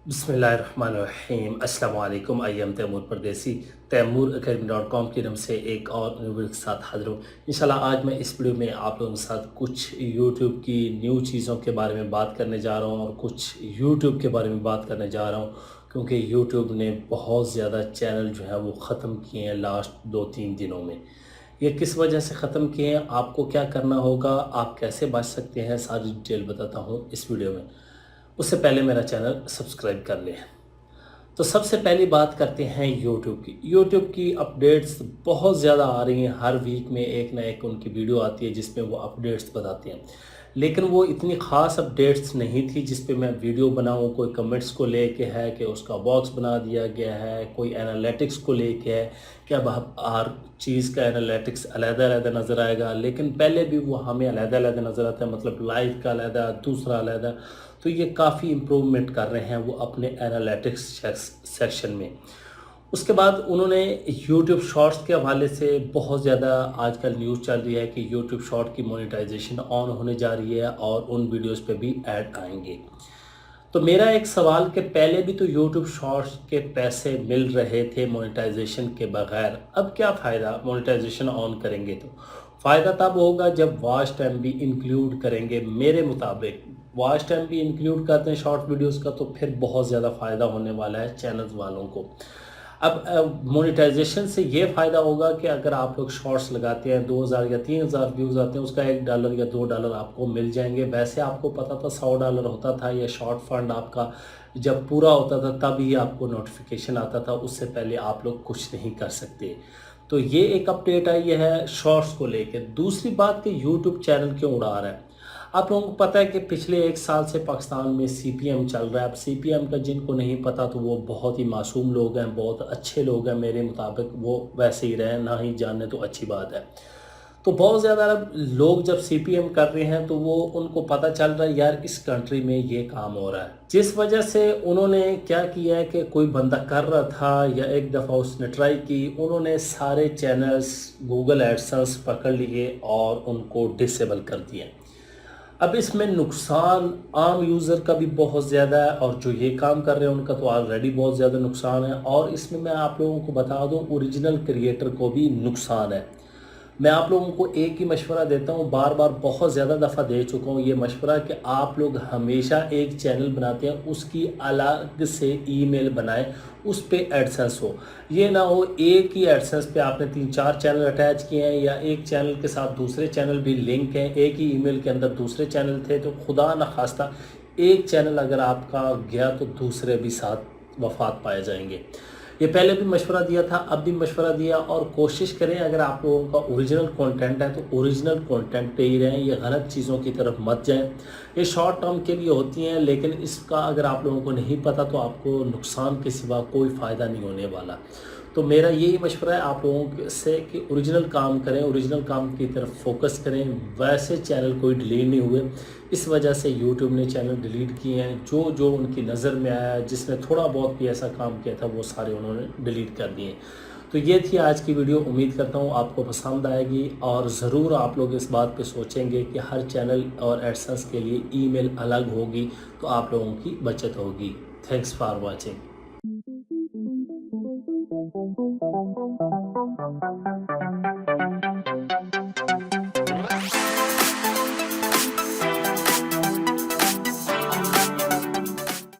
बिस्मिल्लाहिर्रहमानिर्रहीम अस्सलाम वालेकुम। आई एम तैमूर परदेसी तैमूर academy.com की तरफ से एक और वीडियो के साथ हाजिर हूँ। इंशाल्लाह आज मैं इस वीडियो में आप लोगों के साथ कुछ यूट्यूब की न्यू चीज़ों के बारे में बात करने जा रहा हूँ और कुछ यूट्यूब के बारे में बात करने जा रहा हूँ, क्योंकि यूट्यूब ने बहुत ज़्यादा चैनल जो है वो ख़त्म किए हैं लास्ट 2-3 दिनों में। ये किस वजह से ख़त्म किए हैं, आपको क्या करना होगा, आप कैसे बच सकते हैं, सारी डिटेल बताता हूँ इस वीडियो में। उससे पहले मेरा चैनल सब्सक्राइब कर लें। तो सबसे पहली बात करते हैं यूट्यूब की। यूट्यूब की अपडेट्स बहुत ज़्यादा आ रही हैं, हर वीक में एक ना एक उनकी वीडियो आती है जिसमें वो अपडेट्स बताते हैं, लेकिन वो इतनी ख़ास अपडेट्स नहीं थी जिस पे मैं वीडियो बनाऊं। कोई कमेंट्स को लेके है कि उसका बॉक्स बना दिया गया है, कोई एनालिटिक्स को लेके है कि अब हर चीज़ का एनालिटिक्स अलग-अलग नज़र आएगा, लेकिन पहले भी वो हमें अलग-अलग नज़र आता है, मतलब लाइव का अलग, दूसरा अलग। तो ये काफ़ी इम्प्रूवमेंट कर रहे हैं वो अपने एनालिटिक्स सेक्शन में। उसके बाद उन्होंने यूट्यूब शॉर्ट्स के हवाले से बहुत ज़्यादा आजकल न्यूज़ चल रही है कि यूट्यूब शॉर्ट की मोनेटाइजेशन ऑन होने जा रही है और उन वीडियोस पे भी ऐड आएंगे। तो मेरा एक सवाल कि पहले भी तो यूट्यूब शॉर्ट्स के पैसे मिल रहे थे मोनेटाइजेशन के बगैर, अब क्या फ़ायदा मोनेटाइजेशन ऑन करेंगे तो? फ़ायदा तब होगा जब वॉच टाइम भी इंक्लूड करेंगे। मेरे मुताबिक वॉच टाइम भी इंक्लूड करते हैं शॉर्ट वीडियोस का, तो फिर बहुत ज़्यादा फ़ायदा होने वाला है चैनल्स वालों को। अब मोनेटाइजेशन से ये फ़ायदा होगा कि अगर आप लोग शॉर्ट्स लगाते हैं, 2000 या 3000 व्यूज़ आते हैं, उसका $1 या $2 आपको मिल जाएंगे। वैसे आपको पता था $100 होता था, या शॉर्ट फंड आपका जब पूरा होता था तब ही आपको नोटिफिकेशन आता था, उससे पहले आप लोग कुछ नहीं कर सकते। तो ये एक अपडेट आई है शॉर्ट्स को लेकर। दूसरी बात कि यूट्यूब चैनल क्यों उड़ा रहा है। आप लोगों को पता है कि पिछले 1 साल से पाकिस्तान में सीपीएम चल रहा है। अब सीपीएम का जिनको नहीं पता तो वो बहुत ही मासूम लोग हैं, बहुत अच्छे लोग हैं मेरे मुताबिक, वो वैसे ही रहें, ना ही जाने तो अच्छी बात है। तो बहुत ज़्यादा लोग जब सीपीएम कर रहे हैं तो वो उनको पता चल रहा है यार इस कंट्री में ये काम हो रहा है, जिस वजह से उन्होंने क्या किया है कि कोई बंदा कर रहा था या एक दफ़ा उसने ट्राई की, उन्होंने सारे चैनल्स गूगल एडसेंस पकड़ लिए और उनको डिसेबल कर दिए। अब इसमें नुकसान आम यूज़र का भी बहुत ज़्यादा है और जो ये काम कर रहे हैं उनका तो ऑलरेडी बहुत ज़्यादा नुकसान है, और इसमें मैं आप लोगों को बता दूं ओरिजिनल क्रिएटर को भी नुकसान है। मैं आप लोगों को एक ही मशवरा देता हूँ, बार बार बहुत ज़्यादा दफ़ा दे चुका हूँ ये मशवरा, कि आप लोग हमेशा एक चैनल बनाते हैं उसकी अलग से ईमेल बनाएं, उस पे एडसेंस हो। ये ना हो एक ही एडसेंस पे आपने 3-4 चैनल अटैच किए हैं, या एक चैनल के साथ दूसरे चैनल भी लिंक हैं, एक ही ईमेल के अंदर दूसरे चैनल थे, तो खुदा न खास्ता एक चैनल अगर आपका गया तो दूसरे भी साथ वफात पाए जाएंगे। ये पहले भी मशवरा दिया था, अब भी मशवरा दिया, और कोशिश करें अगर आप लोगों का ओरिजिनल कंटेंट है तो ओरिजिनल कंटेंट पे ही रहें, ये गलत चीज़ों की तरफ मत जाएं। ये शॉर्ट टर्म के लिए होती हैं, लेकिन इसका अगर आप लोगों को नहीं पता तो आपको नुकसान के सिवा कोई फ़ायदा नहीं होने वाला। तो मेरा यही मशवरा है आप लोगों से कि ओरिजिनल काम करें, ओरिजिनल काम की तरफ फोकस करें। वैसे चैनल कोई डिलीट नहीं हुए, इस वजह से यूट्यूब ने चैनल डिलीट किए हैं। जो जो उनकी नज़र में आया, जिसने थोड़ा बहुत भी ऐसा काम किया था, वो सारे उन्होंने डिलीट कर दिए। तो ये थी आज की वीडियो। उम्मीद करता हूँ आपको पसंद आएगी, और ज़रूर आप लोग इस बात पे सोचेंगे कि हर चैनल और एडसेंस के लिए ईमेल अलग होगी तो आप लोगों की बचत होगी। Thanks for watching.